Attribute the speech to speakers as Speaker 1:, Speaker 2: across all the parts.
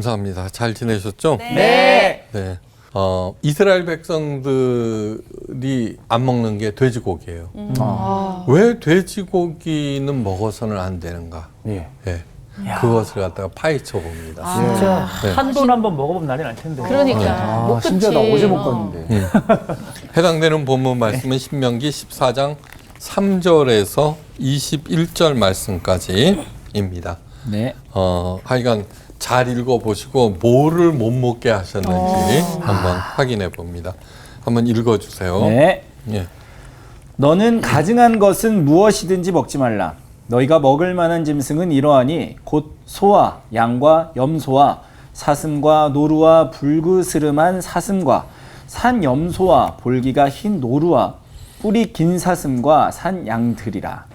Speaker 1: 감사합니다. 잘 지내셨죠?
Speaker 2: 네.
Speaker 1: 네. 이스라엘 백성들이 안 먹는 게 돼지고기예요. 왜 돼지고기는 먹어서는 안 되는가?
Speaker 3: 예.
Speaker 1: 네. 그것을 갖다가 파헤쳐 봅니다.
Speaker 3: 진짜
Speaker 1: 네.
Speaker 3: 한돈 한번 먹어보면 난리 날 텐데.
Speaker 2: 그러니까. 못
Speaker 3: 심지어 나 어제 못 봤는데.
Speaker 1: 해당되는 본문 말씀은 신명기 14장 3절에서 21절 말씀까지입니다.
Speaker 3: 네.
Speaker 1: 하여간 잘 읽어보시고 뭐를 못 먹게 하셨는지 한번 확인해 봅니다. 한번 읽어주세요.
Speaker 3: 네.
Speaker 1: 예.
Speaker 3: 너는 가증한 것은 무엇이든지 먹지 말라. 너희가 먹을 만한 짐승은 이러하니 곧 소와 양과 염소와 사슴과 노루와 불그스름한 사슴과 산 염소와 볼기가 흰 노루와 뿔이 긴 사슴과 산 양들이라.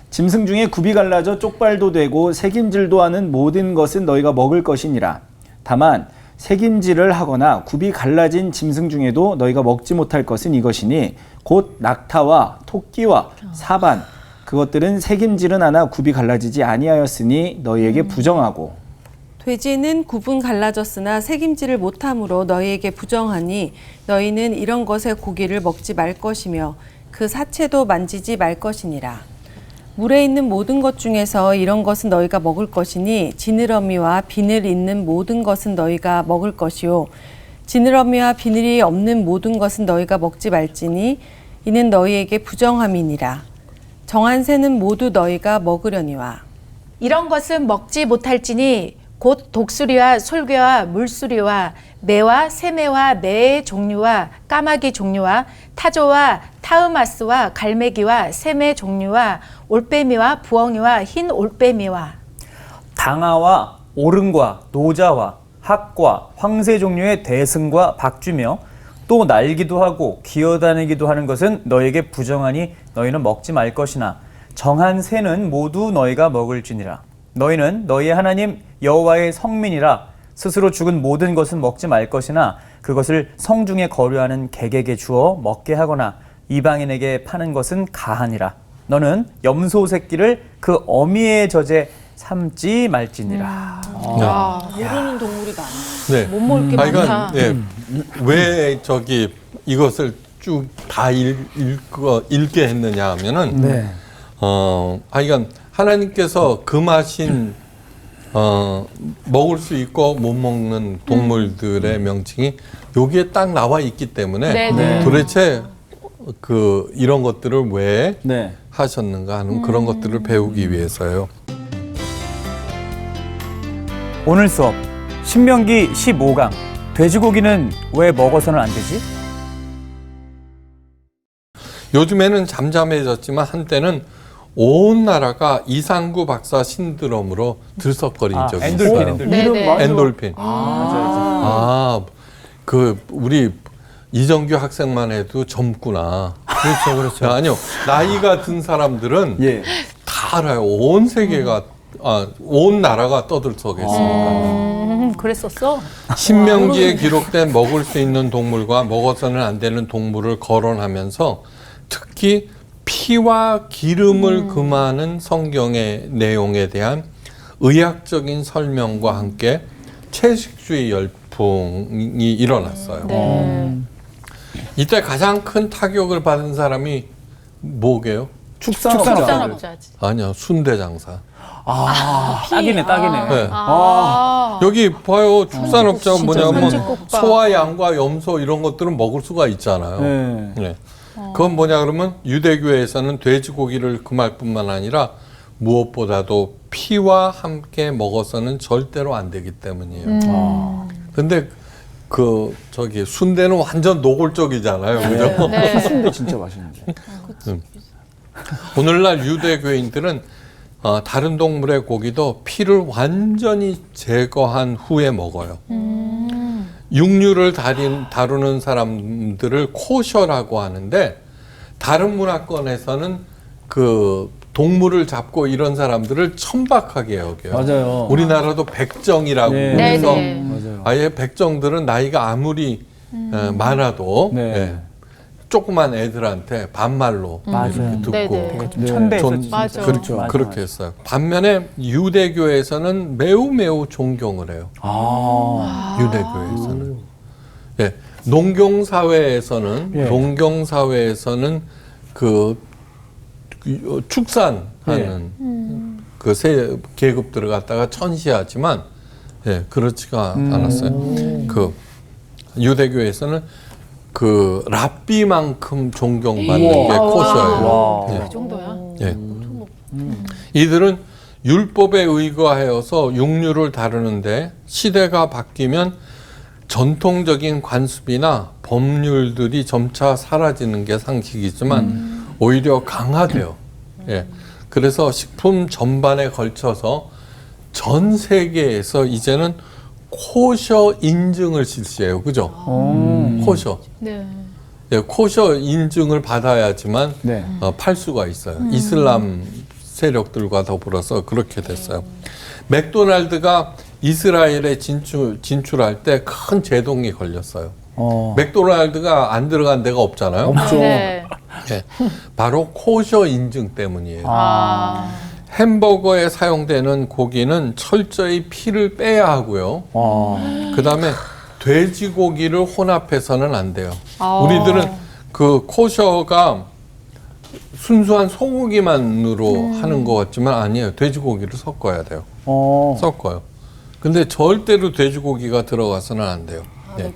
Speaker 3: 짐승 중에 굽이 갈라져 쪽발도 되고 새김질도 하는 모든 것은 너희가 먹을 것이니라. 다만 새김질을 하거나 굽이 갈라진 짐승 중에도 너희가 먹지 못할 것은 이것이니 곧 낙타와 토끼와 사반, 그것들은 새김질은 하나 굽이 갈라지지 아니하였으니 너희에게 부정하고.
Speaker 4: 돼지는 굽은 갈라졌으나 새김질을 못함으로 너희에게 부정하니 너희는 이런 것의 고기를 먹지 말 것이며 그 사체도 만지지 말 것이니라. 물에 있는 모든 것 중에서 이런 것은 너희가 먹을 것이니 지느러미와 비늘 있는 모든 것은 너희가 먹을 것이요 지느러미와 비늘이 없는 모든 것은 너희가 먹지 말지니 이는 너희에게 부정함이니라. 정한 새는 모두 너희가 먹으려니와.
Speaker 2: 이런 것은 먹지 못할지니 곧 독수리와 솔개와 물수리와 매와 새매와 매의 종류와 까마귀 종류와 타조와 타흐마스와 갈매기와 새매 종류와 올빼미와 부엉이와 흰 올빼미와
Speaker 5: 당아와 오름과 노자와 학과 황새 종류의 대승과 박쥐며 또 날기도 하고 기어다니기도 하는 것은 너에게 부정하니 너희는 먹지 말 것이나 정한 새는 모두 너희가 먹을지니라. 너희는 너희의 하나님 여호와의 성민이라. 스스로 죽은 모든 것은 먹지 말 것이나 그것을 성중에 거류하는 객에게 주어 먹게 하거나 이방인에게 파는 것은 가하니라. 너는 염소 새끼를 그 어미의 젖에 삼지 말지니라.
Speaker 2: 모르는 동물이다.
Speaker 1: 네.
Speaker 2: 못 먹을 게 많다.
Speaker 1: 왜 이것을 쭉 다 읽게 했느냐 하면은, 하여간 하나님께서 금하신 먹을 수 있고 못 먹는 동물들의 명칭이 여기에 딱 나와 있기 때문에 도대체 이런 것들을 왜 하셨는가 하는 그런 것들을 배우기 위해서요.
Speaker 5: 오늘 수업 신명기 15강 돼지고기는 왜 먹어서는 안 되지?
Speaker 1: 요즘에는 잠잠해졌지만 한때는 온 나라가 이상구 박사 신드롬으로 들썩거린 적이 있어요. 엔돌핀. 우리 이정규 학생만 해도 젊구나. 그렇죠. 아니요. 나이가 든 사람들은 다 알아요. 온 세계가, 온 나라가 떠들썩했으니까.
Speaker 2: 그랬었어?
Speaker 1: 신명기에 기록된 먹을 수 있는 동물과 먹어서는 안 되는 동물을 거론하면서 특히 피와 기름을 금하는 성경의 내용에 대한 의학적인 설명과 함께 채식주의 열풍이 일어났어요. 이때 가장 큰 타격을 받은 사람이 뭐게요?
Speaker 2: 축산업자지.
Speaker 1: 아니요, 순대장사.
Speaker 5: 딱이네.
Speaker 1: 네. 여기 봐요. 축산업자가 뭐냐면 소와 양과 염소 이런 것들은 먹을 수가 있잖아요. 네. 그건 뭐냐 그러면 유대교에서는 돼지고기를 금할 뿐만 아니라 무엇보다도 피와 함께 먹어서는 절대로 안 되기 때문이에요. 근데 순대는 완전 노골적이잖아요. 그죠?
Speaker 3: 순대 진짜 맛있는데.
Speaker 1: 오늘날 유대교인들은 다른 동물의 고기도 피를 완전히 제거한 후에 먹어요. 육류를 다루는 사람들을 코셔라고 하는데 다른 문화권에서는 동물을 잡고 이런 사람들을 천박하게 여겨요.
Speaker 3: 맞아요.
Speaker 1: 우리나라도 백정이라고 해서
Speaker 3: 맞아요.
Speaker 1: 아예 백정들은 나이가 아무리 많아도 조그만 애들한테 반말로 이렇게 듣고
Speaker 2: 네네.
Speaker 5: 좀 천대에서
Speaker 1: 존-
Speaker 5: 진짜.
Speaker 2: 맞아.
Speaker 1: 그렇죠.
Speaker 3: 맞아,
Speaker 1: 그렇게
Speaker 3: 맞아.
Speaker 1: 했어요. 반면에 유대교에서는 매우 존경을 해요. 유대교에서는. 예.
Speaker 3: 예.
Speaker 1: 농경사회에서는 축산하는 그 세 계급들을 갖다가 천시하지만 그렇지가 않았어요. 그 유대교에서는 그 랍비만큼 존경받는 게 코셔예요. 예.
Speaker 2: 그 정도야?
Speaker 1: 예. 이들은 율법에 의거하여서 육류를 다루는데 시대가 바뀌면 전통적인 관습이나 법률들이 점차 사라지는 게 상식이지만 오히려 강화돼요. 예. 그래서 식품 전반에 걸쳐서 전 세계에서 이제는 코셔 인증을 실시해요. 그죠? 코셔.
Speaker 2: 네.
Speaker 1: 예, 코셔 인증을 받아야지만
Speaker 3: 네.
Speaker 1: 팔 수가 있어요. 이슬람 세력들과 더불어서 그렇게 됐어요. 맥도날드가 이스라엘에 진출할 때 큰 제동이 걸렸어요. 맥도날드가 안 들어간 데가 없잖아요.
Speaker 3: 없죠.
Speaker 2: 네.
Speaker 1: 예, 바로 코셔 인증 때문이에요.
Speaker 2: 아.
Speaker 1: 햄버거에 사용되는 고기는 철저히 피를 빼야 하고요. 그 다음에 돼지고기를 혼합해서는 안 돼요. 우리들은 그 코셔가 순수한 소고기만으로 하는 것 같지만 아니에요. 돼지고기를 섞어야 돼요. 섞어요. 근데 절대로 돼지고기가 들어가서는 안 돼요. 예.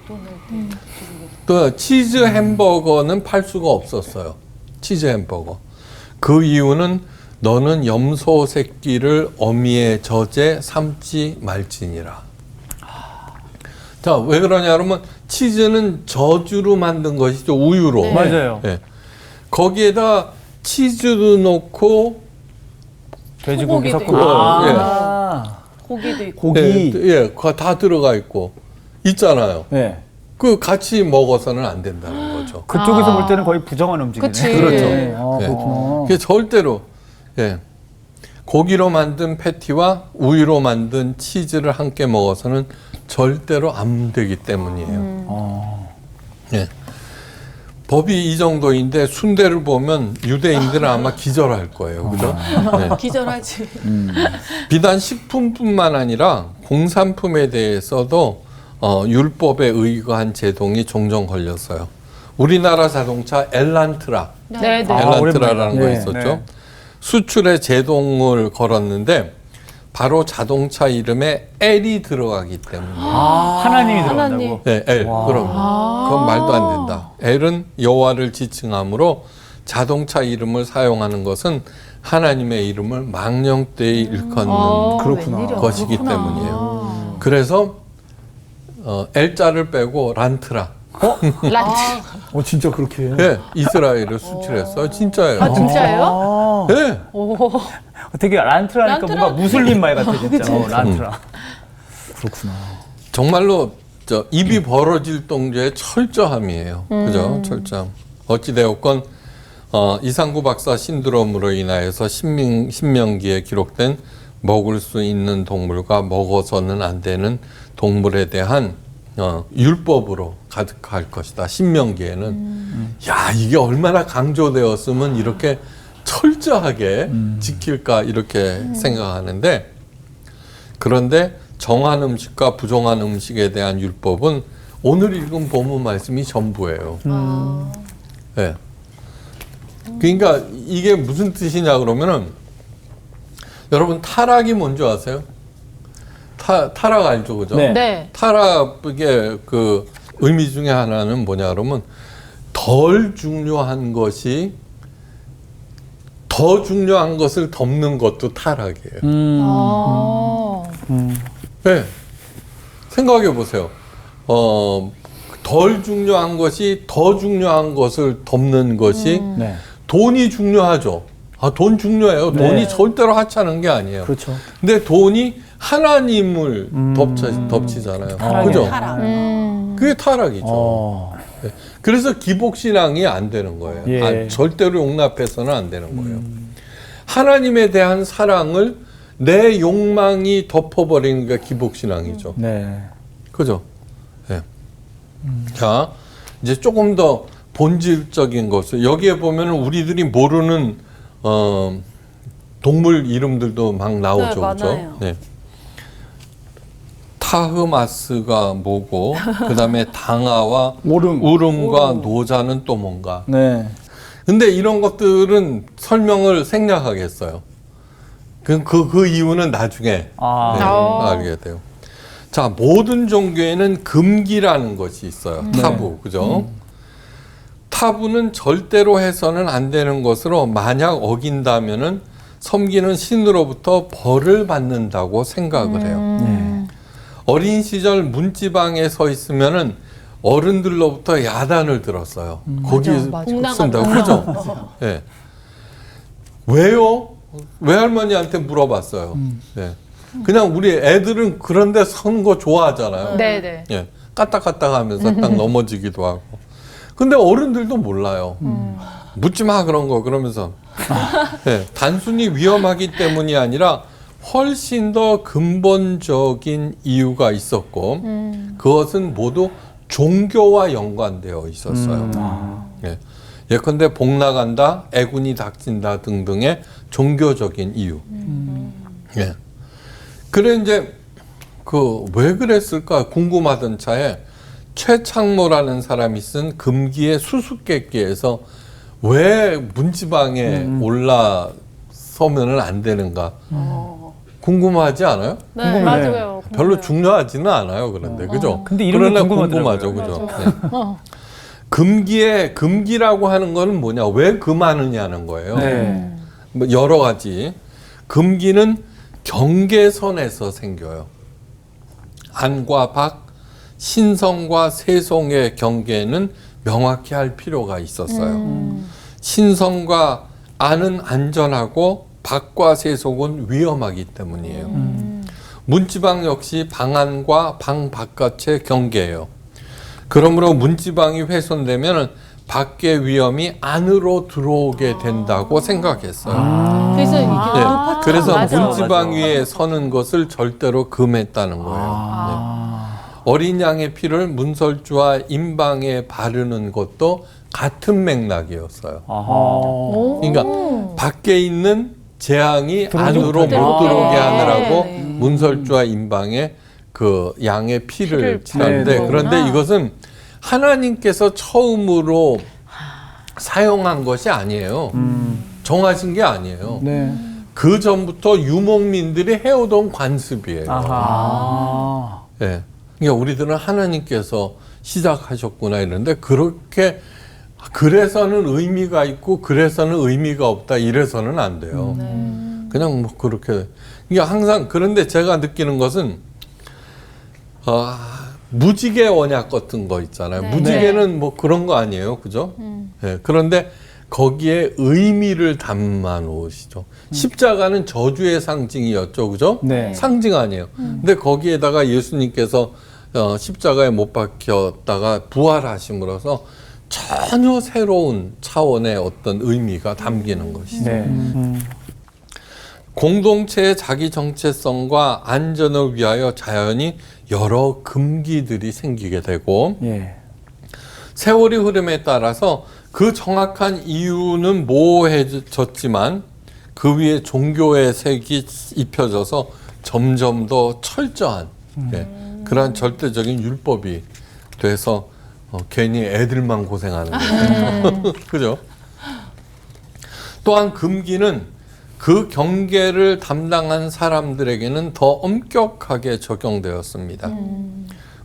Speaker 1: 또 치즈 햄버거는 팔 수가 없었어요. 치즈 햄버거. 그 이유는 너는 염소 새끼를 어미의 젖에 삶지 말지니라. 자, 왜 그러냐 그러면 치즈는 저주로 만든 것이죠. 우유로.
Speaker 2: 네.
Speaker 5: 맞아요.
Speaker 1: 예. 거기에다 치즈도 넣고
Speaker 5: 돼지고기
Speaker 2: 소고기도
Speaker 5: 섞고.
Speaker 2: 고기도 있고.
Speaker 3: 고기.
Speaker 1: 그거 다 들어가 있고 있잖아요.
Speaker 3: 네.
Speaker 1: 그 같이 먹어서는 안 된다는 거죠.
Speaker 5: 그쪽에서 볼 때는 거의 부정한 음식이네.
Speaker 2: 그치.
Speaker 1: 그렇죠.
Speaker 3: 네.
Speaker 1: 예.
Speaker 3: 그렇구나.
Speaker 1: 그게 절대로 고기로 만든 패티와 우유로 만든 치즈를 함께 먹어서는 절대로 안 되기 때문이에요. 예. 법이 이 정도인데 순대를 보면 유대인들은 아마 기절할 거예요. 그죠? 네.
Speaker 2: 기절하지.
Speaker 1: 비단 식품뿐만 아니라 공산품에 대해서도 율법에 의거한 제동이 종종 걸렸어요. 우리나라 자동차 엘란트라,
Speaker 2: 네, 네.
Speaker 1: 엘란트라라는 거
Speaker 3: 오랜만에.
Speaker 1: 있었죠.
Speaker 5: 네.
Speaker 1: 수출에 제동을 걸었는데 바로 자동차 이름에 L이 들어가기 때문에.
Speaker 5: 하나님이 들어간다고.
Speaker 2: 하나님.
Speaker 1: 네, L. 그럼 그건 말도 안 된다. L은 여호와를 지칭하므로 자동차 이름을 사용하는 것은 하나님의 이름을 망령되이 일컫는
Speaker 3: 그렇구나.
Speaker 2: 웬일이야.
Speaker 1: 것이기
Speaker 2: 그렇구나.
Speaker 1: 때문이에요. 그래서 L자를 빼고 란트라.
Speaker 2: 란트.
Speaker 3: 진짜 그렇게 해요?
Speaker 1: 네, 이스라엘을 수출했어요. 진짜예요.
Speaker 2: 아, 진짜예요?
Speaker 1: 네.
Speaker 2: 오.
Speaker 5: 되게 란트라니까
Speaker 2: 란트라.
Speaker 5: 뭔가 무슬림 말 같아 진짜. 란트라.
Speaker 3: 그렇구나.
Speaker 1: 정말로 입이 벌어질 정도의 철저함이에요. 그죠? 철저함. 어찌되었건 이상구 박사 신드롬으로 인하여서 신명기에 기록된 먹을 수 있는 동물과 먹어서는 안 되는 동물에 대한 율법으로 가득할 것이다. 신명기에는. 야, 이게 얼마나 강조되었으면 이렇게 철저하게 지킬까 이렇게 생각하는데, 그런데 정한 음식과 부정한 음식에 대한 율법은 오늘 읽은 본문 말씀이 전부예요. 네. 그러니까 이게 무슨 뜻이냐 그러면은, 여러분 타락이 뭔지 아세요? 타락 알죠, 그죠?
Speaker 3: 네.
Speaker 2: 네.
Speaker 1: 타락의 그 의미 중에 하나는 뭐냐 그러면 덜 중요한 것이 더 중요한 것을 덮는 것도 타락이에요. 네. 생각해 보세요. 덜 중요한 것이 더 중요한 것을 덮는 것이
Speaker 3: 네.
Speaker 1: 돈이 중요하죠. 돈 중요해요.
Speaker 3: 네.
Speaker 1: 돈이 절대로 하찮은 게 아니에요.
Speaker 3: 그렇죠.
Speaker 1: 근데 돈이 하나님을 덮치잖아요. 그죠? 그게 타락이죠. 네. 그래서 기복신앙이 안 되는 거예요.
Speaker 3: 예.
Speaker 1: 절대로 용납해서는 안 되는 거예요. 하나님에 대한 사랑을 내 욕망이 덮어버리는 게 기복신앙이죠.
Speaker 3: 네.
Speaker 1: 그죠? 네. 자, 이제 조금 더 본질적인 것을 여기에 보면 우리들이 모르는 동물 이름들도 막 나오죠.
Speaker 4: 네,
Speaker 1: 그죠?
Speaker 4: 많아요.
Speaker 1: 네. 타흐마스가 뭐고 그다음에 당아와 우름과 노자는 또 뭔가.
Speaker 3: 네.
Speaker 1: 근데 이런 것들은 설명을 생략하겠어요. 그 이유는 나중에 네, 알게 돼요. 자, 모든 종교에는 금기라는 것이 있어요. 타부, 그죠? 타부는 절대로 해서는 안 되는 것으로 만약 어긴다면은 섬기는 신으로부터 벌을 받는다고 생각을 해요. 어린 시절 문지방에 서 있으면은 어른들로부터 야단을 들었어요. 거기 쓴다고, 그죠? 예. 왜요? 외할머니한테 물어봤어요. 예. 그냥 우리 애들은 그런데 선 거 좋아하잖아요.
Speaker 2: 네네.
Speaker 1: 예. 까딱까딱 하면서 딱 넘어지기도 하고. 근데 어른들도 몰라요. 묻지 마, 그런 거. 그러면서. 예. 단순히 위험하기 때문이 아니라 훨씬 더 근본적인 이유가 있었고, 그것은 모두 종교와 연관되어 있었어요. 예. 예컨대 복 나간다, 애군이 닥친다 등등의 종교적인 이유. 예. 그래 이제 왜 그랬을까 궁금하던 차에 최창모라는 사람이 쓴 금기의 수수께끼에서 왜 문지방에 올라서면은 안 되는가 궁금하지 않아요?
Speaker 2: 네, 맞아요.
Speaker 1: 별로 중요하지는 않아요. 그런데 그죠?
Speaker 5: 근데 이름이
Speaker 1: 그러나
Speaker 5: 궁금하더라고요.
Speaker 1: 궁금하죠, 그죠? 네. 금기라고 하는 거는 뭐냐? 왜 금하느냐는 거예요.
Speaker 3: 네.
Speaker 1: 뭐 여러 가지. 금기는 경계선에서 생겨요. 안과 박, 신성과 세속의 경계는 명확히 할 필요가 있었어요. 신성과 안은 안전하고 박과 세속은 위험하기 때문이에요. 문지방 역시 방 안과 방 바깥의 경계예요. 그러므로 문지방이 훼손되면 밖의 위험이 안으로 들어오게 된다고 생각했어요.
Speaker 2: 그래서 이게
Speaker 1: 네. 그래서
Speaker 2: 맞아.
Speaker 1: 문지방 위에 서는 것을 절대로 금했다는 거예요. 네. 어린 양의 피를 문설주와 임방에 바르는 것도 같은 맥락이었어요. 그러니까 밖에 있는 재앙이 안으로 못 들어오게 하느라고
Speaker 4: 네.
Speaker 1: 문설주와 임방에 그 양의 피를 칠하는데,
Speaker 3: 네.
Speaker 1: 그런데 이것은 하나님께서 처음으로 사용한 것이 아니에요. 정하신 게 아니에요.
Speaker 3: 네.
Speaker 1: 그 전부터 유목민들이 해오던 관습이에요. 예. 그러니까 우리들은 하나님께서 시작하셨구나 이러는데, 그렇게 그래서는 의미가 있고 그래서는 의미가 없다 이래서는 안 돼요. 그냥 뭐 그렇게. 그러니까 항상, 그런데 제가 느끼는 것은 무지개 언약 같은 거 있잖아요.
Speaker 4: 네.
Speaker 1: 무지개는 뭐 그런 거 아니에요, 그죠? 예. 그런데 거기에 의미를 담아 놓으시죠. 십자가는 저주의 상징이었죠, 그죠?
Speaker 3: 네.
Speaker 1: 상징 아니에요. 근데 거기에다가 예수님께서 십자가에 못 박혔다가 부활하심으로써 전혀 새로운 차원의 어떤 의미가 담기는 것이죠.
Speaker 3: 네.
Speaker 1: 공동체의 자기 정체성과 안전을 위하여 자연히 여러 금기들이 생기게 되고,
Speaker 3: 예.
Speaker 1: 세월이 흐름에 따라서 그 정확한 이유는 모호해졌지만 그 위에 종교의 색이 입혀져서 점점 더 철저한 그러한 절대적인 율법이 돼서 괜히 애들만 고생하는 거예요. 그죠? 또한 금기는 그 경계를 담당한 사람들에게는 더 엄격하게 적용되었습니다.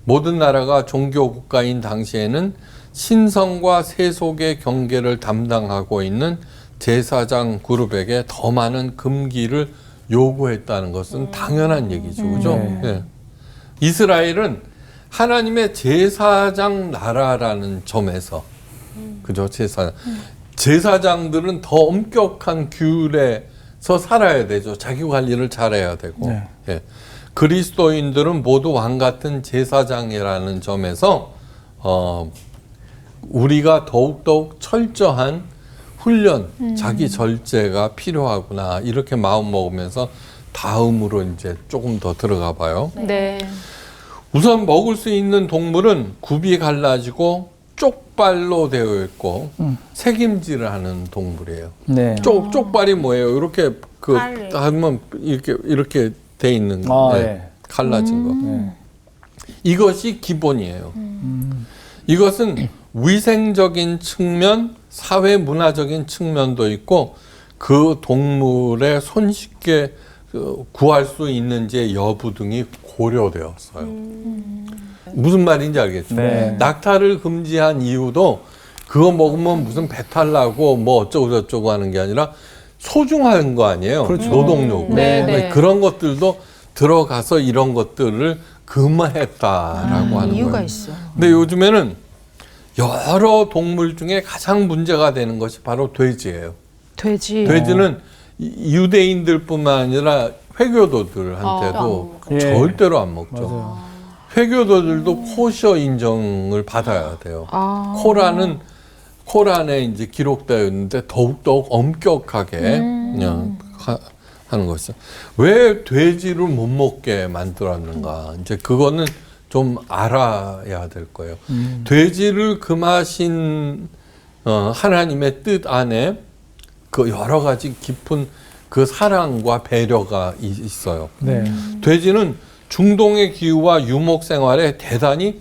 Speaker 1: 모든 나라가 종교 국가인 당시에는 신성과 세속의 경계를 담당하고 있는 제사장 그룹에게 더 많은 금기를 요구했다는 것은 당연한 얘기죠. 그죠? 예. 이스라엘은 하나님의 제사장 나라라는 점에서, 그죠? 제사장들은 더 엄격한 규율에서 살아야 되죠. 자기 관리를 잘해야 되고.
Speaker 3: 네.
Speaker 1: 예. 그리스도인들은 모두 왕 같은 제사장이라는 점에서 우리가 더욱더욱 철저한 훈련, 자기 절제가 필요하구나 이렇게 마음 먹으면서 다음으로 이제 조금 더 들어가 봐요.
Speaker 2: 네.
Speaker 1: 우선 먹을 수 있는 동물은 굽이 갈라지고 쪽 쪽발로 되어 있고 색임질을 하는 동물이에요.
Speaker 3: 네.
Speaker 1: 쪽발이 뭐예요? 이렇게 그
Speaker 4: 칼.
Speaker 1: 하면 이렇게 돼 있는 거,
Speaker 3: 아,
Speaker 1: 네.
Speaker 3: 네.
Speaker 1: 갈라진 거.
Speaker 3: 네.
Speaker 1: 이것이 기본이에요. 이것은 위생적인 측면, 사회 문화적인 측면도 있고 그 동물의 손쉽게 구할 수 있는지의 여부 등이 고려되었어요. 무슨 말인지 알겠죠?
Speaker 3: 네.
Speaker 1: 낙타를 금지한 이유도 그거 먹으면 무슨 배탈 나고 뭐 어쩌고 저쩌고 하는 게 아니라 소중한 거 아니에요.
Speaker 3: 그렇죠.
Speaker 1: 노동요구.
Speaker 2: 네,
Speaker 1: 그러니까
Speaker 2: 네.
Speaker 1: 그런 것들도 들어가서 이런 것들을 금하했다라고 하는
Speaker 2: 이유가
Speaker 1: 거예요.
Speaker 2: 있어.
Speaker 1: 근데 요즘에는 여러 동물 중에 가장 문제가 되는 것이 바로 돼지예요.
Speaker 2: 돼지.
Speaker 1: 돼지는 유대인들뿐만 아니라 회교도들한테도
Speaker 3: 예.
Speaker 1: 절대로 안 먹죠.
Speaker 3: 맞아요.
Speaker 1: 회교도들도 코셔 인정을 받아야 돼요. 코란에 이제 기록되어 있는데 더욱더욱 엄격하게 그냥 하는 것이죠. 왜 돼지를 못 먹게 만들었는가? 이제 그거는 좀 알아야 될 거예요. 돼지를 금하신 하나님의 뜻 안에 그 여러 가지 깊은 그 사랑과 배려가 있어요.
Speaker 3: 네.
Speaker 1: 돼지는 중동의 기후와 유목 생활에 대단히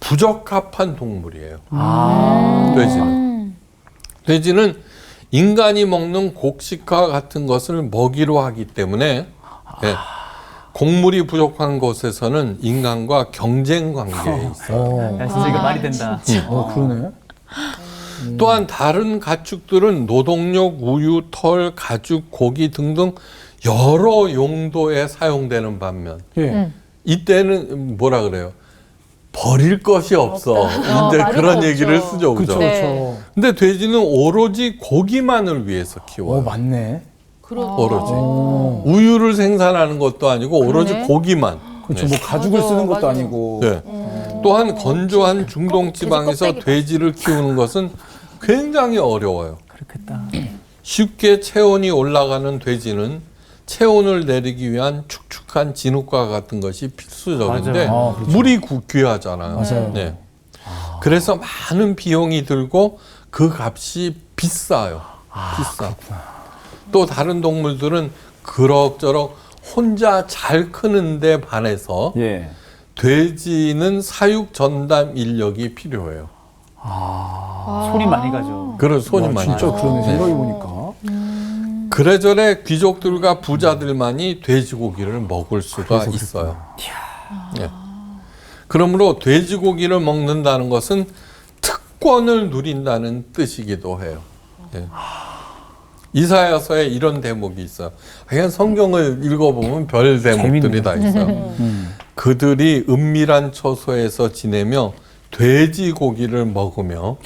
Speaker 1: 부적합한 동물이에요. 돼지는 인간이 먹는 곡식과 같은 것을 먹이로 하기 때문에 네, 곡물이 부족한 곳에서는 인간과 경쟁 관계에 있어요.
Speaker 5: 야, 진짜 이거 말이 된다.
Speaker 3: 그러네.
Speaker 1: 또한 다른 가축들은 노동력, 우유, 털, 가죽, 고기 등등 여러 용도에 사용되는 반면
Speaker 3: 예.
Speaker 1: 이때는 뭐라 그래요? 버릴 것이 없어. 이제
Speaker 2: 많이
Speaker 1: 그런
Speaker 2: 없죠.
Speaker 1: 얘기를 쓰죠.
Speaker 3: 그렇죠.
Speaker 1: 그죠?
Speaker 2: 네.
Speaker 3: 그렇죠.
Speaker 1: 근데 돼지는 오로지 고기만을 위해서 키워요.
Speaker 3: 맞네.
Speaker 1: 오로지. 우유를 생산하는 것도 아니고 오로지
Speaker 2: 그러네.
Speaker 1: 고기만.
Speaker 3: 그렇죠.
Speaker 1: 네.
Speaker 3: 뭐 가죽을
Speaker 4: 맞아,
Speaker 3: 쓰는 것도
Speaker 4: 맞아.
Speaker 3: 아니고.
Speaker 1: 네. 또한 건조한 중동 지방에서
Speaker 2: 껍데기다.
Speaker 1: 돼지를 키우는 것은 굉장히 어려워요.
Speaker 5: 그렇겠다.
Speaker 1: 쉽게 체온이 올라가는 돼지는 체온을 내리기 위한 축축한 진흙과 같은 것이 필수적인데
Speaker 5: 맞아요.
Speaker 3: 아, 그렇죠.
Speaker 1: 물이 귀하잖아요.
Speaker 3: 맞아요.
Speaker 1: 네. 그래서 많은 비용이 들고 그 값이 비싸요. 비싸. 또 다른 동물들은 그럭저럭 혼자 잘 크는데 반해서
Speaker 3: 예.
Speaker 1: 돼지는 사육 전담 인력이 필요해요.
Speaker 5: 손이 많이 가죠.
Speaker 1: 그런 손이 많이
Speaker 3: 진짜
Speaker 1: 가요.
Speaker 3: 그러네.
Speaker 1: 네.
Speaker 3: 생각해보니까.
Speaker 1: 그래저래 귀족들과 부자들만이 돼지고기를 먹을 수가 있어요. 예. 그러므로 돼지고기를 먹는다는 것은 특권을 누린다는 뜻이기도 해요. 예. 이사야서에 이런 대목이 있어요. 그냥 성경을 읽어보면 별 대목들이 다 있어요. 그들이 은밀한 처소에서 지내며 돼지고기를 먹으며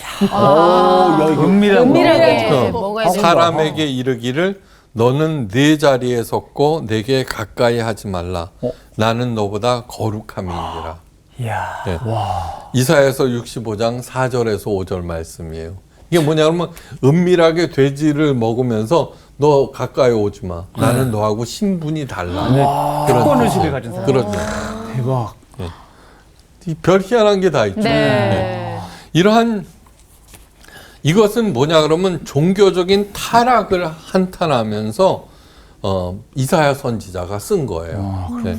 Speaker 2: 은밀하게
Speaker 1: 어,
Speaker 2: 먹어야 돼.
Speaker 1: 사람에게 이르기를 너는 내 자리에 섰고 내게 가까이 하지 말라. 나는 너보다 거룩함이니라.
Speaker 5: 이야.
Speaker 1: 네. 이사야서 65장 4절에서 5절 말씀이에요. 이게 뭐냐 그러면 은밀하게 돼지를 먹으면서 너 가까이 오지 마. 나는 너하고 신분이 달라. 그런
Speaker 5: 특권의식을
Speaker 1: 뜻이에요.
Speaker 5: 가진 사람.
Speaker 1: 그렇죠.
Speaker 3: 대박.
Speaker 1: 별 희한한 게 다 있죠.
Speaker 2: 네.
Speaker 1: 이것은 뭐냐 그러면 종교적인 타락을 한탄하면서 이사야 선지자가 쓴 거예요. 네.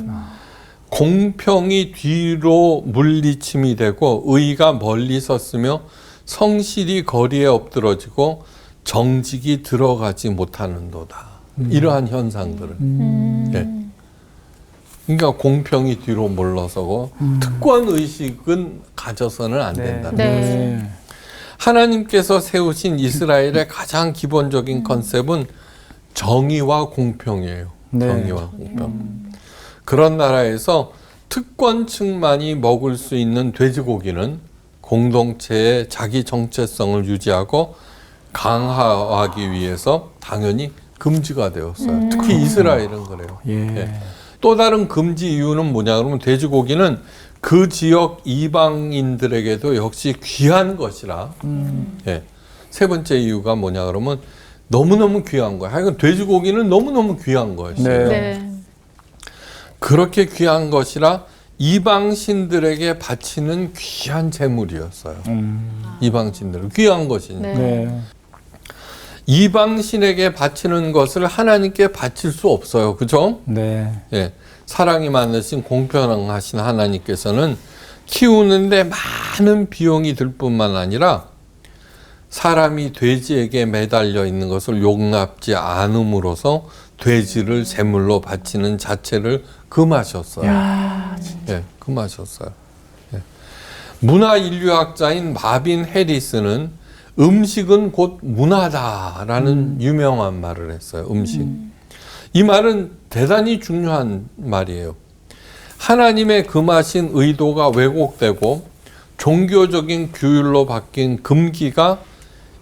Speaker 1: 공평이 뒤로 물리침이 되고 의가 멀리 섰으며 성실이 거리에 엎드러지고 정직이 들어가지 못하는도다. 이러한 현상들을. 네. 그러니까 공평이 뒤로 물러서고 특권 의식은 가져서는 안 된다는 거예요.
Speaker 2: 네.
Speaker 1: 하나님께서 세우신 이스라엘의 가장 기본적인 컨셉은 정의와 공평이에요.
Speaker 3: 네.
Speaker 1: 정의와 공평. 그런 나라에서 특권층만이 먹을 수 있는 돼지고기는 공동체의 자기 정체성을 유지하고 강화하기 위해서 당연히 금지가 되었어요. 특히 이스라엘은 그래요.
Speaker 3: 예.
Speaker 1: 또 다른 금지 이유는 뭐냐 그러면 돼지고기는 그 지역 이방인들에게도 역시 귀한 것이라. 예. 세 번째 이유가 뭐냐 그러면 너무너무 귀한 거야. 하여간 돼지고기는 너무너무 귀한 것이에요.
Speaker 3: 네.
Speaker 2: 네.
Speaker 1: 그렇게 귀한 것이라 이방신들에게 바치는 귀한 제물이었어요. 이방신들은 귀한 것이니까.
Speaker 3: 네.
Speaker 1: 이방신에게 바치는 것을 하나님께 바칠 수 없어요. 그죠?
Speaker 3: 네.
Speaker 1: 예. 사랑이 많으신 공평하신 하나님께서는 키우는데 많은 비용이 들 뿐만 아니라 사람이 돼지에게 매달려 있는 것을 용납지 않음으로써 돼지를 제물로 바치는 자체를 금하셨어요. 예, 금하셨어요. 예. 문화인류학자인 마빈 해리스는 음식은 곧 문화다라는 유명한 말을 했어요. 음식. 이 말은 대단히 중요한 말이에요. 하나님의 금하신 의도가 왜곡되고 종교적인 규율로 바뀐 금기가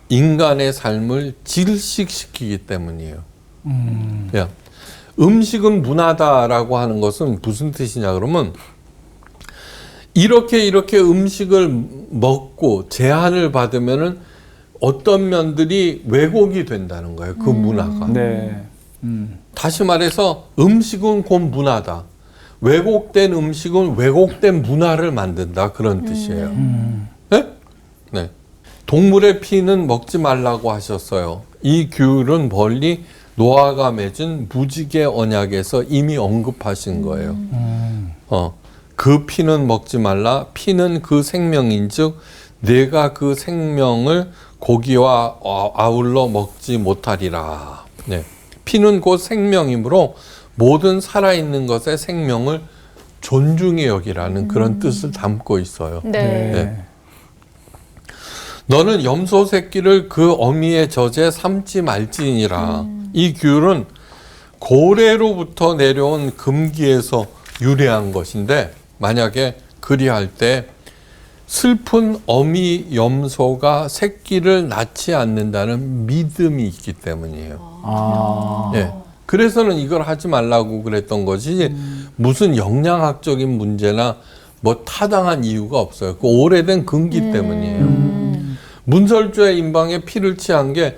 Speaker 1: 인간의 삶을 질식시키기 때문이에요. 야, 음식은 문화다라고 하는 것은 무슨 뜻이냐 그러면 이렇게 음식을 먹고 제한을 받으면은 어떤 면들이 왜곡이 된다는 거예요. 그 문화가.
Speaker 3: 네.
Speaker 1: 다시 말해서 음식은 곧 문화다. 왜곡된 음식은 왜곡된 문화를 만든다. 그런 뜻이에요. 네? 네. 동물의 피는 먹지 말라고 하셨어요. 이 규율은 멀리 노아가 맺은 무지개 언약에서 이미 언급하신 거예요. 그 피는 먹지 말라. 피는 그 생명인즉 내가 그 생명을 고기와 아울러 먹지 못하리라. 네. 피는 곧 생명이므로 모든 살아있는 것의 생명을 존중히 여기라는 그런 뜻을 담고 있어요.
Speaker 2: 네.
Speaker 1: 네. 너는 염소 새끼를 그 어미의 젖에 삼지 말지니라. 이 규율은 고래로부터 내려온 금기에서 유래한 것인데 만약에 그리할 때 슬픈 어미 염소가 새끼를 낳지 않는다는 믿음이 있기 때문이에요. 예. 그래서는 이걸 하지 말라고 그랬던 것이 무슨 영양학적인 문제나 뭐 타당한 이유가 없어요. 그 오래된 금기 때문이에요. 문설주의 임방에 피를 취한 게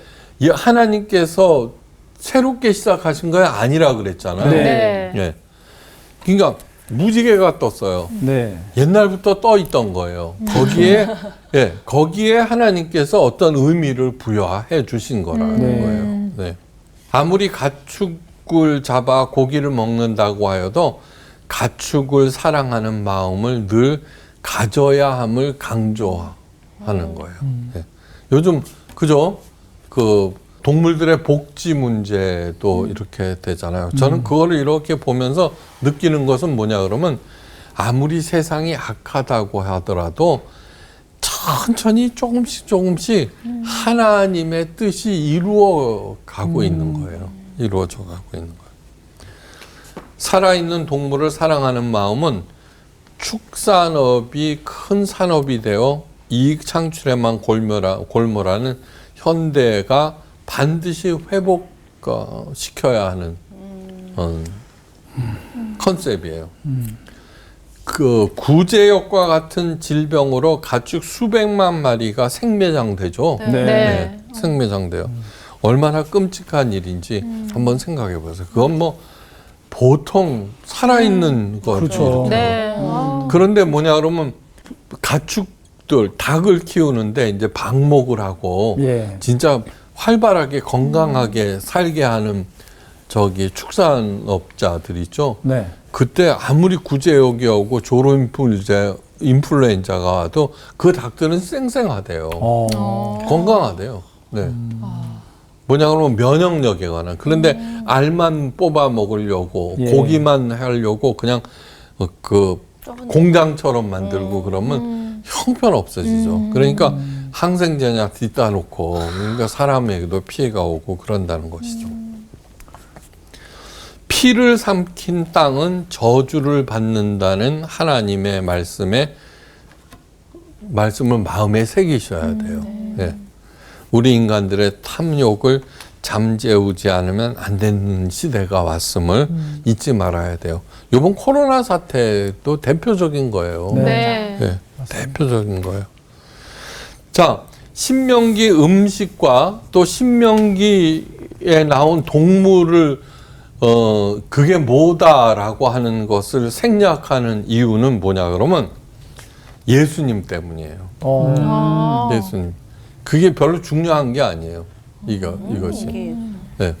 Speaker 1: 하나님께서 새롭게 시작하신 거 아니라 그랬잖아요.
Speaker 2: 네.
Speaker 1: 예. 그러니까 무지개가 떴어요.
Speaker 3: 네.
Speaker 1: 옛날부터 떠 있던 거예요. 거기에 하나님께서 어떤 의미를 부여해 주신 거라는 거예요. 네. 아무리 가축을 잡아 고기를 먹는다고 하여도 가축을 사랑하는 마음을 늘 가져야 함을 강조하는 거예요. 네. 요즘 그죠? 그 동물들의 복지 문제도 이렇게 되잖아요. 저는 그거를 이렇게 보면서 느끼는 것은 뭐냐 그러면 아무리 세상이 악하다고 하더라도 천천히 조금씩 하나님의 뜻이 이루어 가고 있는 거예요. 이루어져 가고 있는 거예요. 살아있는 동물을 사랑하는 마음은 축산업이 큰 산업이 되어 이익 창출에만 골몰하는 현대가 반드시 회복시켜야 하는 컨셉이에요. 그 구제역과 같은 질병으로 가축 수백만 마리가 생매장되죠.
Speaker 2: 네.
Speaker 1: 생매장돼요. 얼마나 끔찍한 일인지 한번 생각해 보세요. 그건 뭐 보통 살아있는 거죠.
Speaker 3: 그렇죠.
Speaker 2: 네.
Speaker 1: 그런데 뭐냐 그러면 가축들 닭을 키우는데 이제 방목을 하고
Speaker 3: 예.
Speaker 1: 진짜 활발하게 건강하게 살게 하는 저기 축산업자들 있죠.
Speaker 3: 네.
Speaker 1: 그때 아무리 구제역이 오고 조로 인플루엔자가 와도 그 닭들은 쌩쌩하대요. 건강하대요. 네. 뭐냐 그러면 면역력에 관한. 그런데 알만 뽑아 먹으려고
Speaker 3: 예.
Speaker 1: 고기만 하려고 그냥 그 공장처럼 만들고 그러면 형편없어지죠. 그러니까 항생제약 뒤따 놓고 그러니까 사람에게도 피해가 오고 그런다는 것이죠. 피를 삼킨 땅은 저주를 받는다는 하나님의 말씀을 마음에 새기셔야 돼요. 네. 우리 인간들의 탐욕을 잠재우지 않으면 안 되는 시대가 왔음을 잊지 말아야 돼요. 이번 코로나 사태도 대표적인 거예요.
Speaker 2: 네.
Speaker 1: 네, 대표적인 거예요. 자, 신명기 음식과 또 신명기에 나온 동물을 그게 뭐다라고 하는 것을 생략하는 이유는 뭐냐 그러면 예수님 때문이에요. 예수님. 그게 별로 중요한 게 아니에요. 이것이. 네.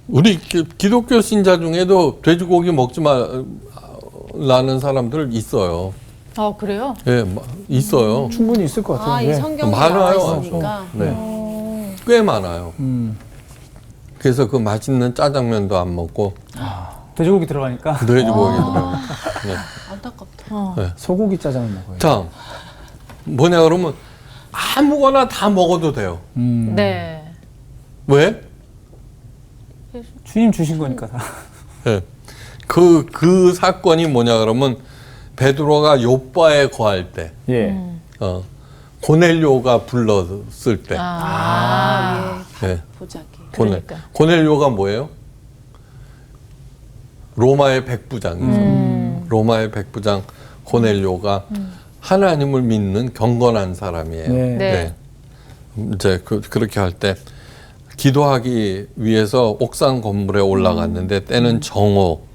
Speaker 1: 우리 기독교 신자 중에도 돼지고기 먹지 말라는 사람들 있어요.
Speaker 2: 그래요?
Speaker 1: 예, 있어요.
Speaker 3: 충분히 있을 것 같아요.
Speaker 4: 이 성경에 나와
Speaker 1: 많아요.
Speaker 4: 있으니까.
Speaker 1: 네. 꽤 많아요. 그래서 그 맛있는 짜장면도 안 먹고
Speaker 5: 돼지고기 들어가니까.
Speaker 1: 돼지고기 들어요. 네.
Speaker 4: 안타깝다.
Speaker 3: 소고기 짜장을 먹어요.
Speaker 1: 자, 뭐냐 그러면 아무거나 다 먹어도 돼요.
Speaker 2: 네.
Speaker 1: 왜?
Speaker 5: 주님 주신 거니까 다.
Speaker 1: 네. 그 사건이 뭐냐 그러면 베드로가 요바에 거할 때,
Speaker 3: 예.
Speaker 1: 고넬료가 불렀을 때. 네.
Speaker 4: 보자기.
Speaker 2: 그러니까.
Speaker 1: 고넬료가 뭐예요? 로마의 백부장이죠. 로마의 백부장 고넬료가 하나님을 믿는 경건한 사람이에요.
Speaker 3: 네.
Speaker 2: 네.
Speaker 1: 이제 그렇게 할 때 기도하기 위해서 옥상 건물에 올라갔는데 때는 정오.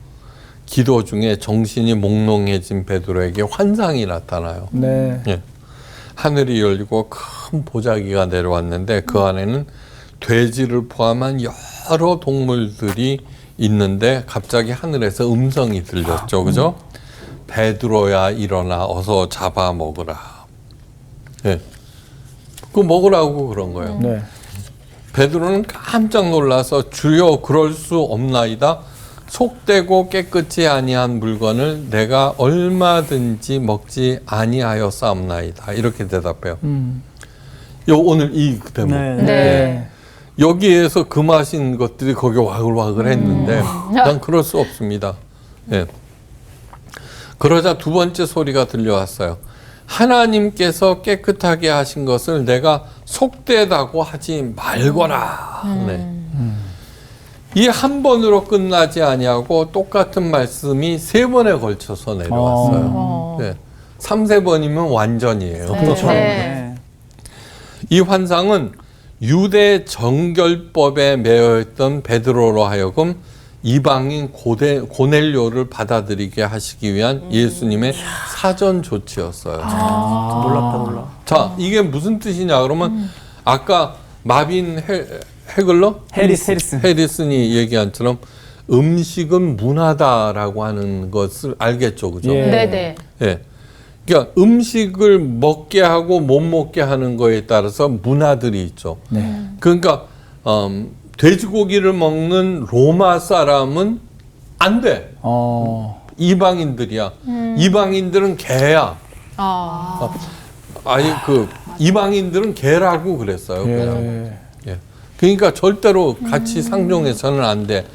Speaker 1: 기도 중에 정신이 몽롱해진 베드로에게 환상이 나타나요.
Speaker 3: 네.
Speaker 1: 예. 하늘이 열리고 큰 보자기가 내려왔는데 그 안에는 돼지를 포함한 여러 동물들이 있는데 갑자기 하늘에서 음성이 들렸죠. 그죠? 베드로야 일어나 어서 잡아 먹으라. 예. 그거 먹으라고 그런 거예요.
Speaker 3: 네.
Speaker 1: 베드로는 깜짝 놀라서 주여 그럴 수 없나이다. 속되고 깨끗이 아니한 물건을 내가 얼마든지 먹지 아니하였사옵나이다. 이렇게 대답해요. 오늘 이 대목.
Speaker 5: 네.
Speaker 2: 네.
Speaker 1: 여기에서 금하신 것들이 거기 와글와글 했는데 난 그럴 수 없습니다. 예. 그러자 두 번째 소리가 들려왔어요. 하나님께서 깨끗하게 하신 것을 내가 속되다고 하지 말거라. 네. 이 한 번으로 끝나지 아니하고 똑같은 말씀이 세 번에 걸쳐서 내려왔어요. 네. 3~4번이면 완전이에요.
Speaker 5: 그렇죠.
Speaker 2: 네.
Speaker 5: 네.
Speaker 1: 이 환상은 유대 정결법에 매여 있던 베드로로 하여금 이방인 고넬료를 받아들이게 하시기 위한 예수님의 사전 조치였어요.
Speaker 5: 놀랍다 놀라.
Speaker 1: 자, 이게 무슨 뜻이냐 그러면 아까 마빈 헤글러? 해리슨이 얘기한처럼 음식은 문화다라고 하는 것을 알겠죠. 그죠?
Speaker 3: 예.
Speaker 2: 네네.
Speaker 1: 예. 그러니까 음식을 먹게 하고 못 먹게 하는 거에 따라서 문화들이 있죠.
Speaker 3: 네.
Speaker 1: 그러니까 돼지고기를 먹는 로마 사람은 안 돼. 이방인들이야. 이방인들은 개야. 아니 이방인들은 개라고 그랬어요. 그냥. 예. 그러니까 절대로 같이 상종해서는 안 돼.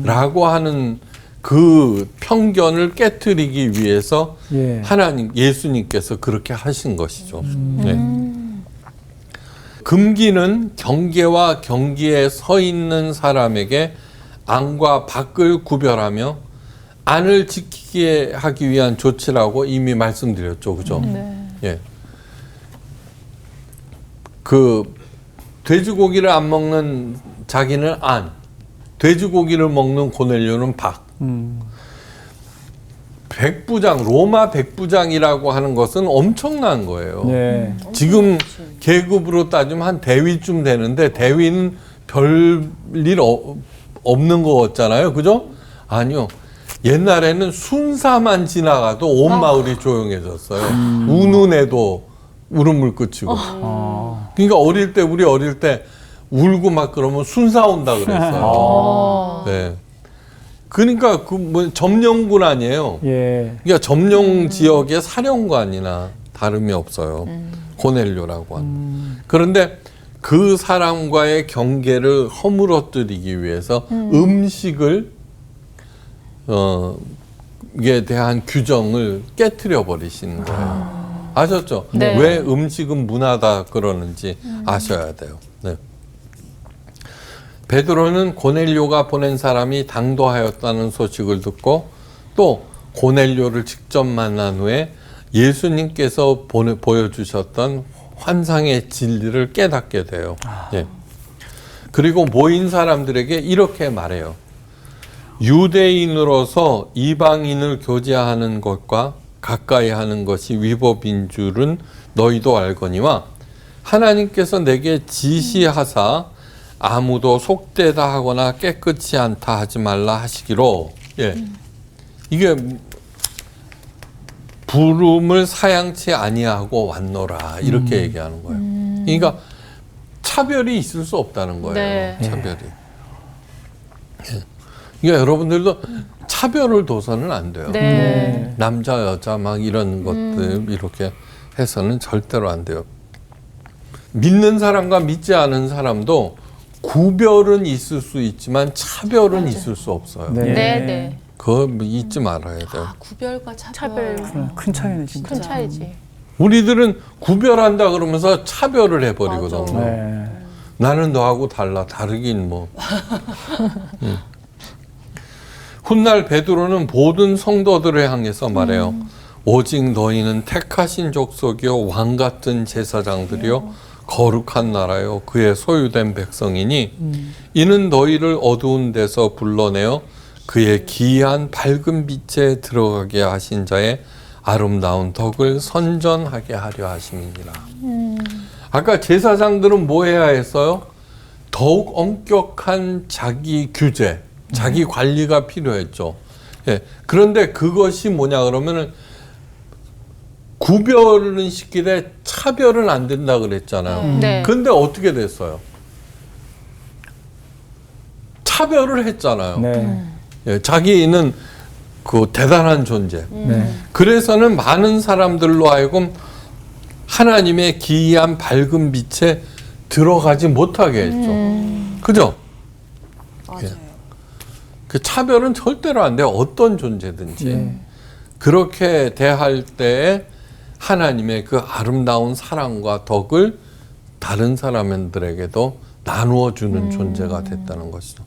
Speaker 1: 라고 하는 그 편견을 깨트리기 위해서
Speaker 3: 예.
Speaker 1: 예수님께서 그렇게 하신 것이죠. 네. 금기는 경계와 경기에 서 있는 사람에게 안과 밖을 구별하며 안을 지키게 하기 위한 조치라고 이미 말씀드렸죠. 그죠? 예. 돼지고기를 안 먹는 자기는 안, 돼지고기를 먹는 고넬료는 박. 백부장, 로마 백부장이라고 하는 것은 엄청난 거예요.
Speaker 3: 네.
Speaker 1: 지금 계급으로 따지면 한 대위쯤 되는데 대위는 별일 없는 거 같잖아요. 그죠? 아니요. 옛날에는 순사만 지나가도 온 마을이 조용해졌어요. 우는 애도 울음을 그치고. 그러니까 우리 어릴 때 울고 막 그러면 순사 온다 그랬어요. 네. 그러니까 점령군 아니에요.
Speaker 3: 예.
Speaker 1: 그러니까 점령 지역의 사령관이나 다름이 없어요. 고넬료라고 하는. 그런데 그 사람과의 경계를 허물어뜨리기 위해서 음식을 에 대한 규정을 깨트려 버리시는 거예요. 아셨죠?
Speaker 2: 네.
Speaker 1: 왜 음식은 문화다 그러는지 아셔야 돼요. 네. 베드로는 고넬료가 보낸 사람이 당도하였다는 소식을 듣고 또 고넬료를 직접 만난 후에 예수님께서 보여주셨던 환상의 진리를 깨닫게 돼요. 예. 그리고 모인 사람들에게 이렇게 말해요. 유대인으로서 이방인을 교제하는 것과 가까이 하는 것이 위법인 줄은 너희도 알거니와 하나님께서 내게 지시하사 아무도 속되다 하거나 깨끗이 않다 하지 말라 하시기로. 예. 이게 부름을 사양치 아니하고 왔노라 이렇게 얘기하는 거예요. 그러니까 차별이 있을 수 없다는 거예요.
Speaker 2: 네.
Speaker 1: 차별이. 예. 그러니까 여러분들도 차별을 둬서는 안 돼요.
Speaker 2: 네.
Speaker 1: 남자 여자 막 이런 것들 이렇게 해서는 절대로 안 돼요. 믿는 사람과 믿지 않은 사람도 구별은 있을 수 있지만 차별은 있을 수 없어요.
Speaker 3: 네.
Speaker 2: 네, 네.
Speaker 1: 그거 잊지 말아야 돼요.
Speaker 4: 아, 구별과 차별.
Speaker 2: 차별.
Speaker 5: 큰 차이네 진짜.
Speaker 2: 큰 차이지.
Speaker 1: 우리들은 구별한다 그러면서 차별을 해버리거든요.
Speaker 5: 네.
Speaker 1: 나는 너하고 달라. 다르긴 뭐. 훗날 베드로는 모든 성도들을 향해서 말해요. 오직 너희는 택하신 족속이요 왕 같은 제사장들이요 거룩한 나라요 그의 소유된 백성이니 이는 너희를 어두운 데서 불러내어 그의 기이한 밝은 빛에 들어가게 하신 자의 아름다운 덕을 선전하게 하려 하심이니라. 아까 제사장들은 뭐 해야 했어요? 더욱 엄격한 자기 규제, 자기 관리가 필요했죠. 예. 그런데 그것이 뭐냐 그러면은 구별은 시키되 차별은 안 된다 그랬잖아요.
Speaker 2: 네.
Speaker 1: 근데 어떻게 됐어요? 차별을 했잖아요.
Speaker 5: 네.
Speaker 1: 예, 자기는 그 대단한 존재.
Speaker 5: 네.
Speaker 1: 그래서는 많은 사람들로 하여금 하나님의 기이한 밝은 빛에 들어가지 못하게 했죠. 그죠?
Speaker 4: 맞아요.
Speaker 1: 예. 그 차별은 절대로 안 돼요. 어떤 존재든지. 그렇게 대할 때에 하나님의 그 아름다운 사랑과 덕을 다른 사람들에게도 나누어 주는 존재가 됐다는 것이죠.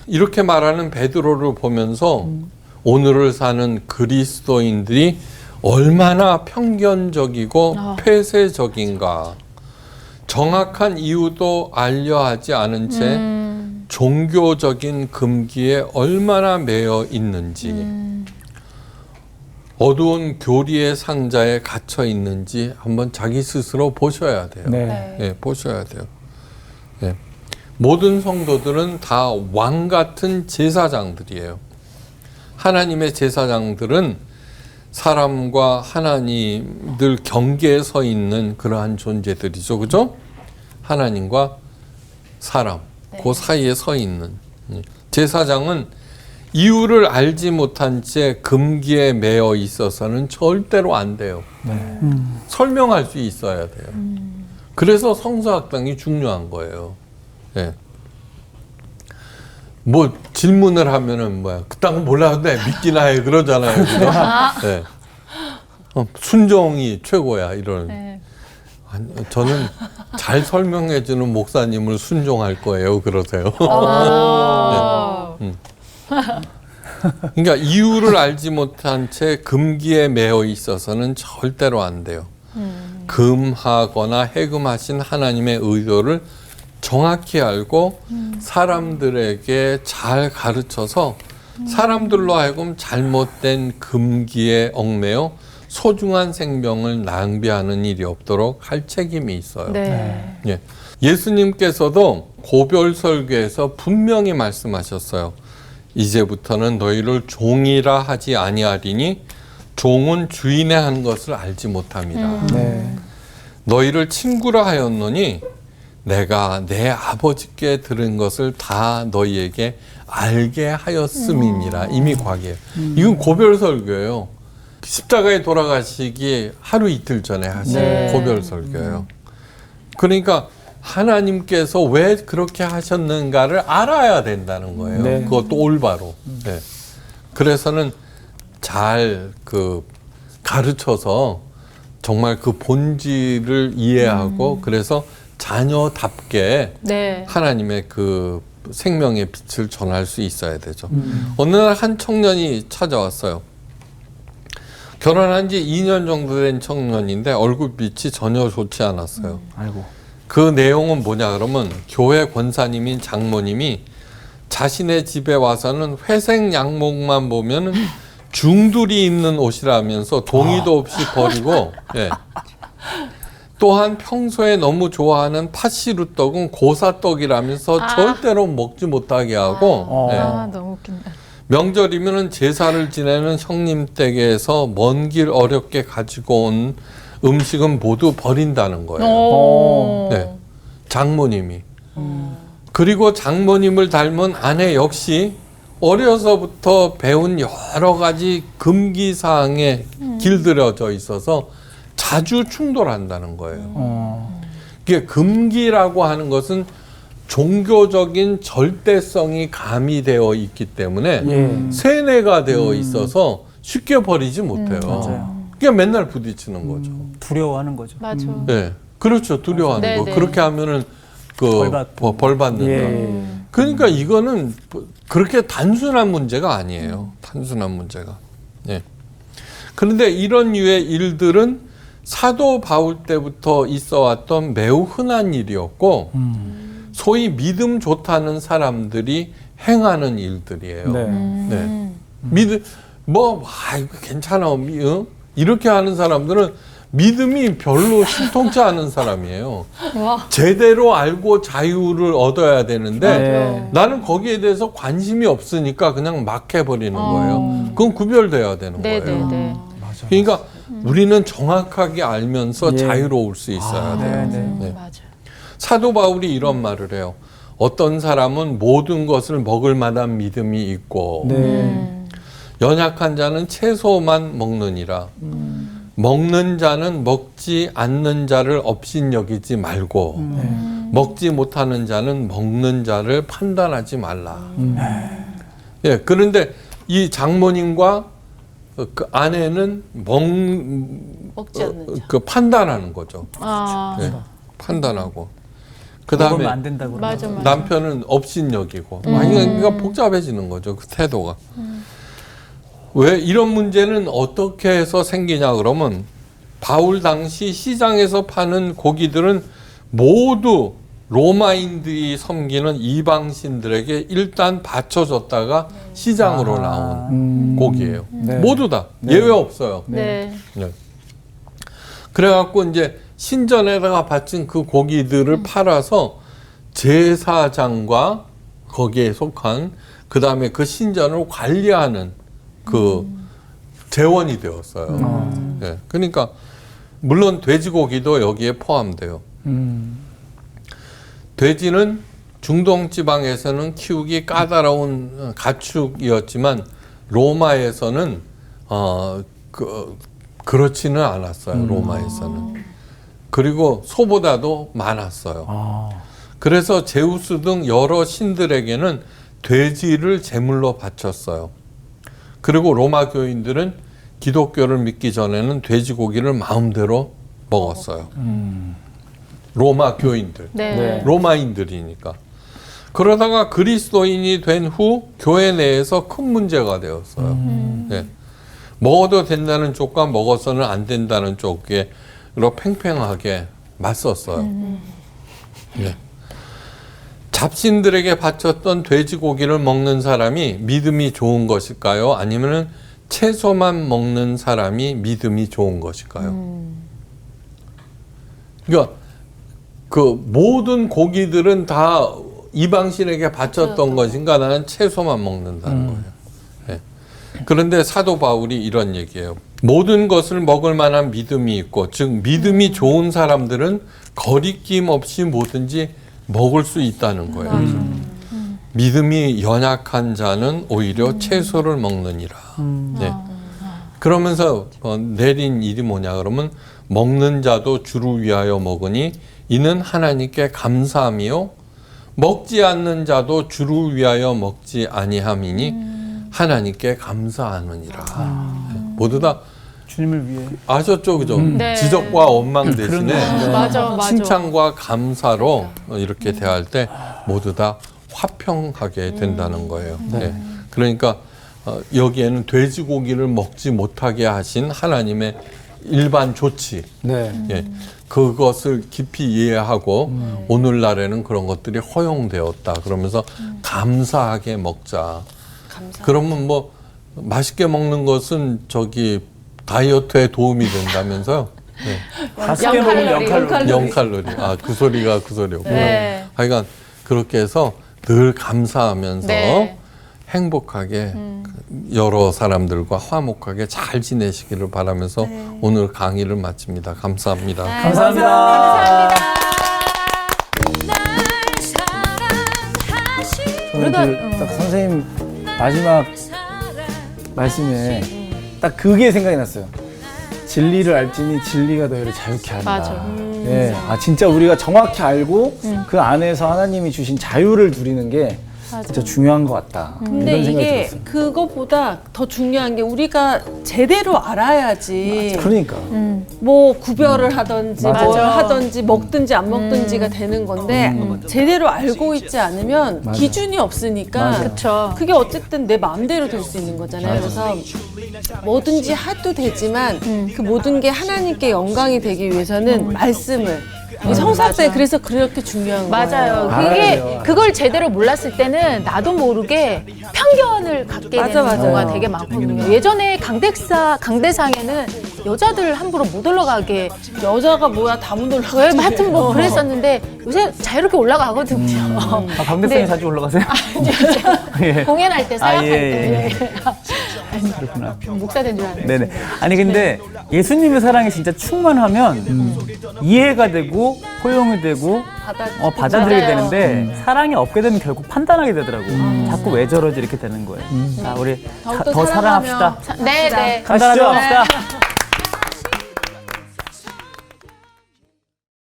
Speaker 1: 이렇게 말하는 베드로를 보면서 오늘을 사는 그리스도인들이 얼마나 편견적이고 폐쇄적인가. 정확한 이유도 알려하지 않은 채 종교적인 금기에 얼마나 매여 있는지, 어두운 교리의 상자에 갇혀 있는지 한번 자기 스스로 보셔야 돼요.
Speaker 5: 네.
Speaker 1: 예, 보셔야 돼요. 예. 모든 성도들은 다 왕 같은 제사장들이에요. 하나님의 제사장들은 사람과 하나님 늘 경계에 서 있는 그러한 존재들이죠. 그죠? 하나님과 사람, 그 사이에 서 있는. 제사장은 이유를 알지 못한 채 금기에 매여 있어서는 절대로 안 돼요. 설명할 수 있어야 돼요. 그래서 성서학당이 중요한 거예요. 예. 뭐 질문을 하면은 뭐야 그딴 거 몰라도 믿기나 해 그러잖아요. 그죠? 네. 순종이 최고야 이런.
Speaker 2: 네.
Speaker 1: 아니, 저는 잘 설명해주는 목사님을 순종할 거예요. 그러세요. 그러니까 이유를 알지 못한 채 금기에 매여 있어서는 절대로 안 돼요. 금하거나 해금하신 하나님의 의도를 정확히 알고 사람들에게 잘 가르쳐서 사람들로 하여금 잘못된 금기에 얽매여 소중한 생명을 낭비하는 일이 없도록 할 책임이 있어요.
Speaker 2: 네.
Speaker 1: 예. 예수님께서도 고별 설교에서 분명히 말씀하셨어요. 이제부터는 너희를 종이라 하지 아니하리니 종은 주인의 한 것을 알지 못합니다.
Speaker 5: 네.
Speaker 1: 너희를 친구라 하였노니 내가 내 아버지께 들은 것을 다 너희에게 알게 하였음이니라. 이미 과거에. 이건 고별 설교예요. 십자가에 돌아가시기 하루 이틀 전에 하신
Speaker 2: 네.
Speaker 1: 고별 설교예요. 그러니까 하나님께서 왜 그렇게 하셨는가를 알아야 된다는 거예요.
Speaker 5: 네.
Speaker 1: 그것도 올바로. 네. 그래서는 잘 그 가르쳐서 정말 그 본질을 이해하고 그래서 자녀답게
Speaker 2: 네.
Speaker 1: 하나님의 그 생명의 빛을 전할 수 있어야 되죠. 어느 날 한 청년이 찾아왔어요. 결혼한 지 2년 정도 된 청년인데 얼굴빛이 전혀 좋지 않았어요.
Speaker 5: 아이고.
Speaker 1: 그 내용은 뭐냐 그러면 교회 권사님인 장모님이 자신의 집에 와서는 회색 양목만 보면은 중들이 입는 옷이라면서 동의도 없이 버리고, 예. 또한 평소에 너무 좋아하는 팥시루떡은 고사떡이라면서 절대로 먹지 못하게 하고, 예.
Speaker 2: 너무 웃긴다.
Speaker 1: 명절이면은 제사를 지내는 형님 댁에서 먼 길 어렵게 가지고 온 음식은 모두 버린다는 거예요. 네. 장모님이. 그리고 장모님을 닮은 아내 역시 어려서부터 배운 여러 가지 금기사항에 길들여져 있어서 자주 충돌한다는 거예요. 이게 금기라고 하는 것은 종교적인 절대성이 가미되어 있기 때문에 세뇌가 되어 있어서 쉽게 버리지 못해요.
Speaker 5: 맞아요.
Speaker 1: 그러니까 맨날 부딪히는 거죠.
Speaker 5: 두려워하는 거죠.
Speaker 2: 맞아.
Speaker 1: 네, 그렇죠. 두려워하는 거.
Speaker 2: 네네.
Speaker 1: 그렇게 하면은 벌 받는다.
Speaker 5: 예.
Speaker 1: 그러니까 이거는 그렇게 단순한 문제가 아니에요. 단순한 문제가. 예. 그런데 이런 류의 일들은 사도 바울 때부터 있어 왔던 매우 흔한 일이었고, 소위 믿음 좋다는 사람들이 행하는 일들이에요.
Speaker 5: 네.
Speaker 1: 네. 이거 괜찮아. 이렇게 하는 사람들은 믿음이 별로 신통치 않은 사람이에요.
Speaker 2: 와.
Speaker 1: 제대로 알고 자유를 얻어야 되는데
Speaker 5: 네.
Speaker 1: 나는 거기에 대해서 관심이 없으니까 그냥 막 해버리는 거예요. 그건 구별돼야 되는 거예요.
Speaker 2: 네네네.
Speaker 1: 그러니까 우리는 정확하게 알면서
Speaker 5: 예.
Speaker 1: 자유로울 수 있어야 돼요. 네.
Speaker 2: 맞아.
Speaker 1: 사도 바울이 이런 말을 해요. 어떤 사람은 모든 것을 먹을 만한 믿음이 있고 연약한 자는 채소만 먹느니라. 먹는 자는 먹지 않는 자를 업신여기지 말고 먹지 못하는 자는 먹는 자를 판단하지 말라. 예, 그런데 이 장모님과 그 아내는
Speaker 2: 먹지 않는 자.
Speaker 1: 판단하는 거죠.
Speaker 2: 아,
Speaker 1: 예, 판단하고. 그
Speaker 5: 먹으면
Speaker 1: 다음에
Speaker 5: 안 된다고
Speaker 2: 맞아,
Speaker 5: 그러죠.
Speaker 2: 맞아.
Speaker 1: 남편은 업신여기고. 그러니까 복잡해지는 거죠. 그 태도가. 왜 이런 문제는 어떻게 해서 생기냐 그러면 바울 당시 시장에서 파는 고기들은 모두 로마인들이 섬기는 이방신들에게 일단 바쳐졌다가 시장으로 나온 고기예요.
Speaker 5: 네.
Speaker 1: 모두 다 예외 없어요.
Speaker 2: 네.
Speaker 1: 네. 그래갖고 이제 신전에다가 바친 그 고기들을 팔아서 제사장과 거기에 속한 그 다음에 그 신전을 관리하는 그 재원이 되었어요. 네. 그러니까 물론 돼지고기도 여기에 포함돼요. 돼지는 중동 지방에서는 키우기 까다로운 가축이었지만 로마에서는 그렇지는 않았어요. 로마에서는. 그리고 소보다도 많았어요. 그래서 제우스 등 여러 신들에게는 돼지를 제물로 바쳤어요. 그리고 로마 교인들은 기독교를 믿기 전에는 돼지고기를 마음대로 먹었어요. 로마 교인들,
Speaker 2: 네.
Speaker 1: 로마인들이니까. 그러다가 그리스도인이 된 후 교회 내에서 큰 문제가 되었어요. 네. 먹어도 된다는 쪽과 먹어서는 안 된다는 쪽으로 팽팽하게 맞섰어요. 네. 잡신들에게 바쳤던 돼지고기를 먹는 사람이 믿음이 좋은 것일까요? 아니면 채소만 먹는 사람이 믿음이 좋은 것일까요? 그러니까 그 모든 고기들은 다 이방신에게 바쳤던 것인가? 나는 채소만 먹는다는 거예요. 네. 그런데 사도 바울이 이런 얘기예요. 모든 것을 먹을 만한 믿음이 있고, 즉 믿음이 좋은 사람들은 거리낌 없이 뭐든지 먹을 수 있다는 거예요. 믿음이 연약한 자는 오히려 채소를 먹느니라. 네. 그러면서 내린 일이 뭐냐 그러면 먹는 자도 주를 위하여 먹으니 이는 하나님께 감사함이요 먹지 않는 자도 주를 위하여 먹지 아니함이니 하나님께 감사하느니라. 네. 모두 다
Speaker 5: 주님을 위해.
Speaker 1: 아셨죠, 그죠?
Speaker 2: 네.
Speaker 1: 지적과 원망 대신에
Speaker 2: 맞아, 맞아.
Speaker 1: 칭찬과 감사로 이렇게 대할 때 모두 다 화평하게 된다는 거예요. 네. 그러니까 여기에는 돼지고기를 먹지 못하게 하신 하나님의 일반 조치,
Speaker 5: 네.
Speaker 1: 예. 그것을 깊이 이해하고 오늘날에는 그런 것들이 허용되었다. 그러면서 감사하게 먹자. 그러면 뭐 맛있게 먹는 것은 저기 다이어트에 도움이 된다면서요? 네.
Speaker 5: 맛있게 먹으면 0칼로리.
Speaker 1: 0칼로리. 아, 그 소리가 그 소리였구나.
Speaker 2: 네.
Speaker 1: 하여간 그렇게 해서 늘 감사하면서
Speaker 2: 네.
Speaker 1: 행복하게 여러 사람들과 화목하게 잘 지내시기를 바라면서 오늘 강의를 마칩니다. 감사합니다.
Speaker 5: 감사합니다.
Speaker 3: 저는 딱 선생님 마지막 말씀에 딱 그게 생각이 났어요. 진리를 알지니 진리가 너희를 자유케 한다.
Speaker 2: 맞아.
Speaker 3: 예, 아 진짜 우리가 정확히 알고 그 안에서 하나님이 주신 자유를 누리는 게 진짜 중요한 것 같다.
Speaker 4: 근데
Speaker 3: 이런 생각이
Speaker 4: 이게
Speaker 3: 들었어요.
Speaker 4: 그거보다 더 중요한 게 우리가 제대로 알아야지
Speaker 3: 그러니까
Speaker 4: 뭐 구별을 하든지
Speaker 3: 맞아.
Speaker 4: 뭘 하든지 먹든지 안 먹든지가 되는 건데 제대로 알고 있지 않으면
Speaker 3: 맞아.
Speaker 4: 기준이 없으니까
Speaker 3: 맞아.
Speaker 2: 그쵸.
Speaker 4: 그게 어쨌든 내 마음대로 될 수 있는 거잖아요. 그래서 뭐든지 해도 되지만 그 모든 게 하나님께 영광이 되기 위해서는 말씀을 이 성사 때 그래서 그렇게 중요한 거예요.
Speaker 2: 맞아요.
Speaker 3: 알아야
Speaker 2: 그게
Speaker 3: 돼요.
Speaker 2: 그걸 제대로 몰랐을 때는 나도 모르게 편견을 갖게
Speaker 4: 맞아,
Speaker 2: 되는
Speaker 4: 맞아요.
Speaker 2: 경우가 되게 많거든요. 예전에 강대상에는 여자들 함부로 못 올라가게
Speaker 4: 여자가 뭐야 다 못
Speaker 2: 왜
Speaker 4: 올라가지.
Speaker 2: 하여튼 뭐 그랬었는데 요새 자유롭게 올라가거든요.
Speaker 5: 아, 강대상에 자주 올라가세요? 예.
Speaker 2: 공연할 때 사역할
Speaker 5: 예,
Speaker 2: 때
Speaker 5: 그렇구나.
Speaker 2: 목사 된 줄 알았는데.
Speaker 5: 네네. 아니 근데 예수님의 사랑이 진짜 충만하면 이해가 되고 포용이 되고 받아들이게
Speaker 2: 맞아요.
Speaker 5: 되는데 사랑이 없게 되면 결국 판단하게 되더라고. 자꾸 왜 저러지 이렇게 되는 거예요. 자, 우리
Speaker 4: 더욱더
Speaker 5: 더
Speaker 4: 사랑하며
Speaker 5: 사랑합시다.
Speaker 2: 네, 네.
Speaker 5: 간단하게
Speaker 3: 가시죠.
Speaker 5: 합시다.